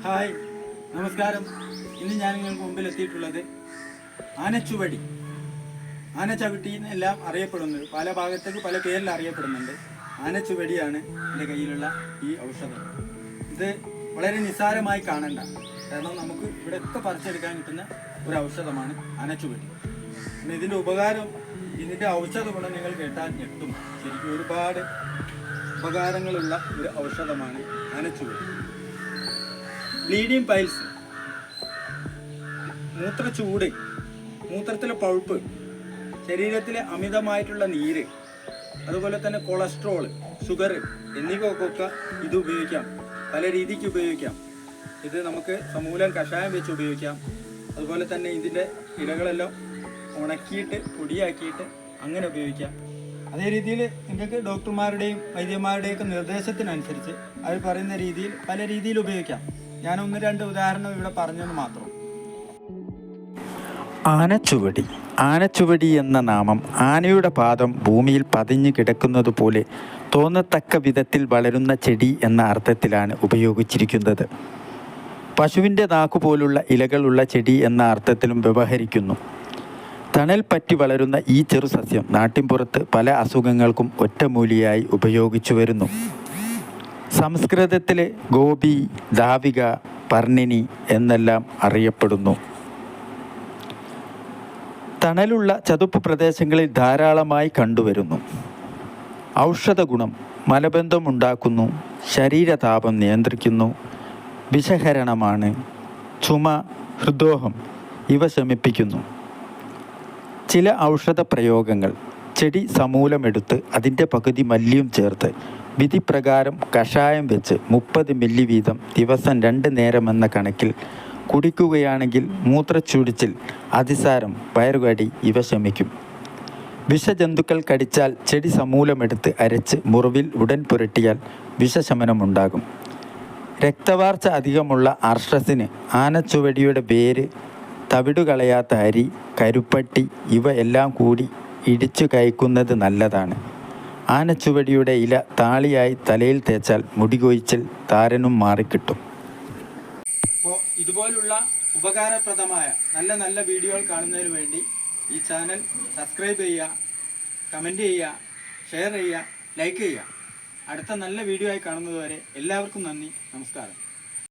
Hi, നമസ്കാരം. ഇന്ന് ഞാൻ നിങ്ങൾക്ക് മുമ്പിൽ എത്തിയിട്ടുള്ളത് ആനച്ചുവടി, ആനച്ചവിട്ടി എന്നെല്ലാം അറിയപ്പെടുന്നത്, പല ഭാഗത്തേക്ക് പല പേരിൽ അറിയപ്പെടുന്നുണ്ട്. ആനച്ചുവടിയാണ് എൻ്റെ കയ്യിലുള്ള ഈ ഔഷധം. ഇത് വളരെ നിസ്സാരമായി കാണണ്ട, കാരണം നമുക്ക് ഇവിടെയൊക്കെ പറിച്ചെടുക്കാൻ കിട്ടുന്ന ഒരു ഔഷധമാണ് ആനച്ചുവടി. പിന്നെ ഇതിൻ്റെ ഉപകാരം, ഇതിൻ്റെ ഔഷധ ഗുണം നിങ്ങൾ കേട്ടാൽ ഞെട്ടും. ശരിക്കും ഒരുപാട് ഉപകാരങ്ങളുള്ള ഒരു ഔഷധമാണ് ആനച്ചുവടി. ബ്ലീഡിങ് പൈൽസ്, മൂത്രച്ചൂട്, മൂത്രത്തിലെ പഴുപ്പ്, ശരീരത്തിലെ അമിതമായിട്ടുള്ള നീര്, അതുപോലെ തന്നെ കൊളസ്ട്രോള്, ഷുഗർ എന്നിവയൊക്കെ ഇത് ഉപയോഗിക്കാം. പല രീതിക്ക് ഉപയോഗിക്കാം. ഇത് നമുക്ക് സമൂലം കഷായം വെച്ച് ഉപയോഗിക്കാം. അതുപോലെ തന്നെ ഇതിൻ്റെ ഇലകളെല്ലാം ഉണക്കിയിട്ട് പൊടിയാക്കിയിട്ട് അങ്ങനെ ഉപയോഗിക്കാം. അതേ രീതിയിൽ നിങ്ങൾക്ക് ഡോക്ടർമാരുടെയും വൈദ്യന്മാരുടെയൊക്കെ നിർദ്ദേശത്തിനനുസരിച്ച് അവർ പറയുന്ന രീതിയിൽ പല രീതിയിൽ ഉപയോഗിക്കാം. ഞാൻ 1-2 ഉദാഹരണം ഇവിടെ പറഞ്ഞെന്ന് മാത്രം. ആനച്ചുവടി. ആനച്ചുവടി എന്ന നാമം ആനയുടെ പാദം ഭൂമിയിൽ പതിഞ്ഞു കിടക്കുന്നത് പോലെ തോന്നത്തക്ക വിധത്തിൽ വളരുന്ന ചെടി എന്ന അർത്ഥത്തിലാണ് ഉപയോഗിച്ചിരിക്കുന്നത്. പശുവിൻ്റെ നാക്കുപോലുള്ള ഇലകളുള്ള ചെടി എന്ന അർത്ഥത്തിലും വ്യവഹരിക്കുന്നു. തണൽ പറ്റി വളരുന്ന ഈ ചെറുസസ്യം നാട്ടിൻപുറത്ത് പല അസുഖങ്ങൾക്കും ഒറ്റമൂലിയായി ഉപയോഗിച്ചു വരുന്നു. സംസ്കൃതത്തിലെ ഗോപി, ധാവിക, പർണിനി എന്നെല്ലാം അറിയപ്പെടുന്നു. തണലുള്ള ചതുപ്പ് പ്രദേശങ്ങളിൽ ധാരാളമായി കണ്ടുവരുന്നു. ഔഷധ ഗുണം: മലബന്ധമുണ്ടാക്കുന്നു, ശരീരതാപം നിയന്ത്രിക്കുന്നു, വിഷഹരണമാണ്, ചുമ, ഹൃദ്രോഗം ഇവ ശമിപ്പിക്കുന്നു. ചില ഔഷധ പ്രയോഗങ്ങൾ: ചെടി സമൂലമെടുത്ത് അതിൻ്റെ പകുതി മല്ലിയും ചേർത്ത് വിധിപ്രകാരം കഷായം വെച്ച് 30 മില്ലി വീതം ദിവസം 2 നേരമെന്ന കണക്കിൽ കുടിക്കുകയാണെങ്കിൽ മൂത്രച്ചൊടിച്ചിൽ, അതിസാരം, വയറുകടി ഇവ ശമിക്കും. വിഷജന്തുക്കൾ കടിച്ചാൽ ചെടി സമൂലമെടുത്ത് അരച്ച് മുറിവിൽ ഉടൻ പുരട്ടിയാൽ വിഷശമനമുണ്ടാകും. രക്തവാർച്ച അധികമുള്ള അർഷസിന് ആനച്ചുവടിയുടെ വേര്, തവിടുകളയാത്ത അരി, കരുപ്പട്ടി ഇവ എല്ലാം കൂടി ഇടിച്ചു കഴിക്കുന്നത് നല്ലതാണ്. ആനച്ചുവടിയുടെ ഇല താളിയായി തലയിൽ തേച്ചാൽ മുടികൊഴിച്ചിൽ, താരനും മാറിക്കിട്ടും. അപ്പോൾ ഇതുപോലുള്ള ഉപകാരപ്രദമായ നല്ല നല്ല വീഡിയോകൾ കാണുന്നതിന് വേണ്ടി ഈ ചാനൽ സബ്സ്ക്രൈബ് ചെയ്യുക, കമൻറ്റ് ചെയ്യുക, ഷെയർ ചെയ്യുക, ലൈക്ക് ചെയ്യുക. അടുത്ത നല്ല വീഡിയോ ആയി കാണുന്നതുവരെ എല്ലാവർക്കും നന്ദി, നമസ്കാരം.